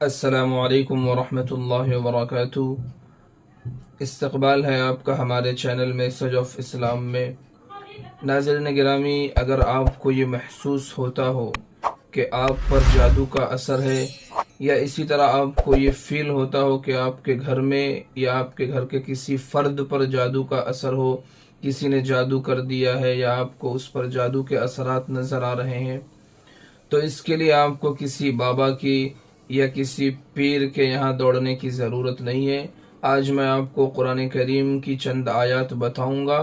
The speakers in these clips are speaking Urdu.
السلام علیکم ورحمۃ اللہ وبرکاتہ۔ استقبال ہے آپ کا ہمارے چینل میسج آف اسلام میں۔ ناظرین گرامی، اگر آپ کو یہ محسوس ہوتا ہو کہ آپ پر جادو کا اثر ہے، یا اسی طرح آپ کو یہ فیل ہوتا ہو کہ آپ کے گھر میں یا آپ کے گھر کے کسی فرد پر جادو کا اثر ہو، کسی نے جادو کر دیا ہے یا آپ کو اس پر جادو کے اثرات نظر آ رہے ہیں، تو اس کے لیے آپ کو کسی بابا کی یا کسی پیر کے یہاں دوڑنے کی ضرورت نہیں ہے۔ آج میں آپ کو قرآن کریم کی چند آیات بتاؤں گا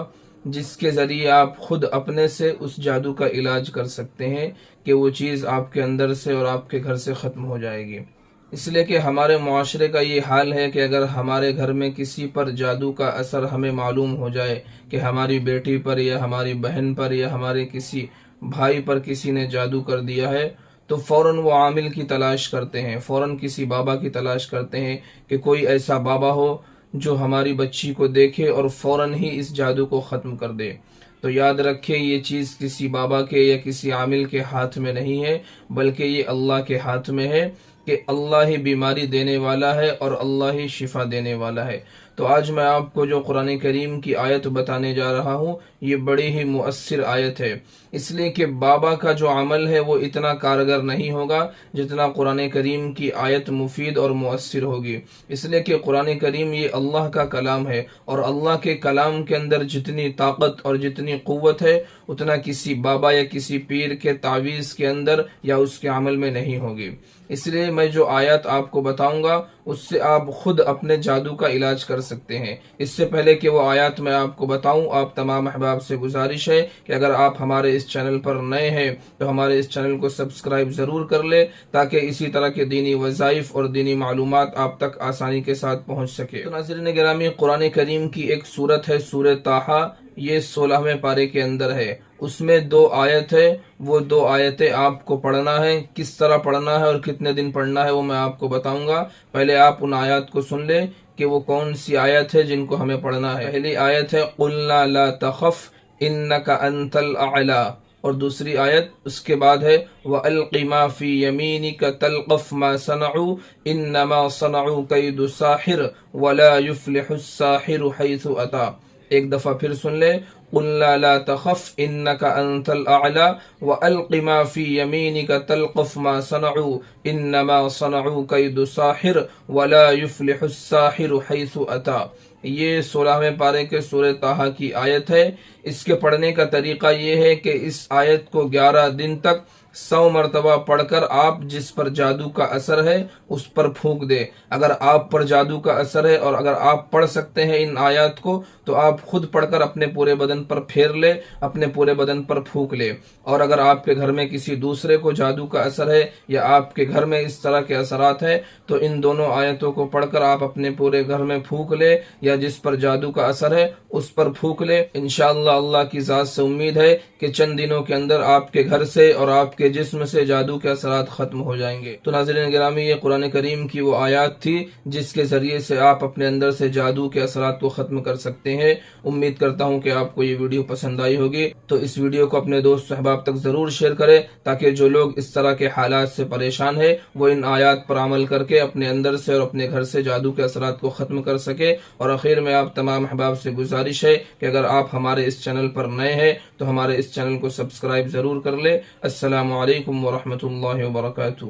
جس کے ذریعے آپ خود اپنے سے اس جادو کا علاج کر سکتے ہیں کہ وہ چیز آپ کے اندر سے اور آپ کے گھر سے ختم ہو جائے گی۔ اس لیے کہ ہمارے معاشرے کا یہ حال ہے کہ اگر ہمارے گھر میں کسی پر جادو کا اثر ہمیں معلوم ہو جائے کہ ہماری بیٹی پر یا ہماری بہن پر یا ہمارے کسی بھائی پر کسی نے جادو کر دیا ہے، تو فوراً وہ عامل کی تلاش کرتے ہیں، فوراً کسی بابا کی تلاش کرتے ہیں کہ کوئی ایسا بابا ہو جو ہماری بچی کو دیکھے اور فوراً ہی اس جادو کو ختم کر دے۔ تو یاد رکھیں، یہ چیز کسی بابا کے یا کسی عامل کے ہاتھ میں نہیں ہے، بلکہ یہ اللہ کے ہاتھ میں ہے کہ اللہ ہی بیماری دینے والا ہے اور اللہ ہی شفا دینے والا ہے۔ تو آج میں آپ کو جو قرآن کریم کی آیت بتانے جا رہا ہوں، یہ بڑی ہی مؤثر آیت ہے، اس لیے کہ بابا کا جو عمل ہے وہ اتنا کارگر نہیں ہوگا جتنا قرآن کریم کی آیت مفید اور مؤثر ہوگی۔ اس لیے کہ قرآن کریم یہ اللہ کا کلام ہے، اور اللہ کے کلام کے اندر جتنی طاقت اور جتنی قوت ہے اتنا کسی بابا یا کسی پیر کے تعویذ کے اندر یا اس کے عمل میں نہیں ہوگی۔ اس لیے میں جو آیات آپ کو بتاؤں گا اس سے آپ خود اپنے جادو کا علاج کر سکتے ہیں۔ اس سے پہلے کہ وہ آیات میں آپ کو بتاؤں، آپ تمام احباب سے گزارش ہے کہ اگر آپ ہمارے اس چینل پر نئے ہیں تو ہمارے اس چینل کو سبسکرائب ضرور کر لیں تاکہ اسی طرح کے دینی وظائف اور دینی معلومات آپ تک آسانی کے ساتھ پہنچ سکے۔ تو ناظرین گرامی، قرآن کریم کی ایک سورت ہے سورہ طٰہٰ، یہ 16ویں پارے کے اندر ہے، اس میں 2 آیت ہے، وہ 2 آیتیں آپ کو پڑھنا ہے۔ کس طرح پڑھنا ہے اور کتنے دن پڑھنا ہے وہ میں آپ کو بتاؤں گا۔ پہلے آپ ان آیات کو سن لیں کہ وہ کون سی آیت ہے جن کو ہمیں پڑھنا ہے۔ پہلی آیت ہے قُلْنَا لَا تَخَفْ إِنَّكَ أَنْتَ الْأَعْلَىٰ، اور دوسری آیت اس کے بعد ہے وَأَلْقِ مَا فِي يَمِينِكَ تَلْقَفْ مَا صَنَعُوا إِنَّمَا صَنَعُوا كَيْدُ سَاحِرٍ وَلَا يُفْلِحُ السَّاحِرُ حَيْثُ أَتَىٰ۔ ایک دفعہ پھر سن لیں، قُلْنَا لَا تَخَفْ إِنَّكَ أَنْتَ الْأَعْلَىٰ وَأَلْقِ مَا فِي يَمِينِكَ تَلْقَفْ مَا صَنَعُوا إِنَّمَا صَنَعُوا كَيْدُ سَاحِرٍ وَلَا يُفْلِحُ السَّاحِرُ حَيْثُ أَتَىٰ۔ یہ 16ویں پارے کے سورہ طٰہٰ کی آیت ہے۔ اس کے پڑھنے کا طریقہ یہ ہے کہ اس آیت کو 11 دن تک 100 مرتبہ پڑھ کر آپ جس پر جادو کا اثر ہے اس پر پھونک دے۔ اگر آپ پر جادو کا اثر ہے اور اگر آپ پڑھ سکتے ہیں ان آیات کو تو آپ خود پڑھ کر اپنے پورے بدن پر پھیر لے، اپنے پورے بدن پر پھونک لے۔ اور اگر آپ کے گھر میں کسی دوسرے کو جادو کا اثر ہے یا آپ کے گھر میں اس طرح کے اثرات ہیں تو ان دونوں آیتوں کو پڑھ کر آپ اپنے پورے گھر میں پھونک لے، یا جس پر جادو کا اثر ہے اس پر پھونک لے۔ انشاءاللہ اللہ کی ذات سے امید ہے کہ چند دنوں کے اندر آپ کے گھر سے اور آپ کے جسم سے جادو کے اثرات ختم ہو جائیں گے۔ تو ناظرین گرامی، یہ قرآن کریم کی وہ آیات تھی جس کے ذریعے سے آپ اپنے اندر سے جادو کے اثرات کو ختم کر سکتے ہیں۔ امید کرتا ہوں کہ آپ کو یہ ویڈیو پسند آئی ہوگی، تو اس ویڈیو کو اپنے دوست احباب تک ضرور شیئر کریں تاکہ جو لوگ اس طرح کے حالات سے پریشان ہیں وہ ان آیات پر عمل کر کے اپنے اندر سے اور اپنے گھر سے جادو کے اثرات کو ختم کر سکے۔ اور آخر میں آپ تمام احباب سے گزارش ہے کہ اگر آپ ہمارے اس چینل پر نئے ہیں تو ہمارے اس چینل کو سبسکرائب ضرور کر لیں۔ السلام علیکم ورحمۃ اللہ وبرکاتہ۔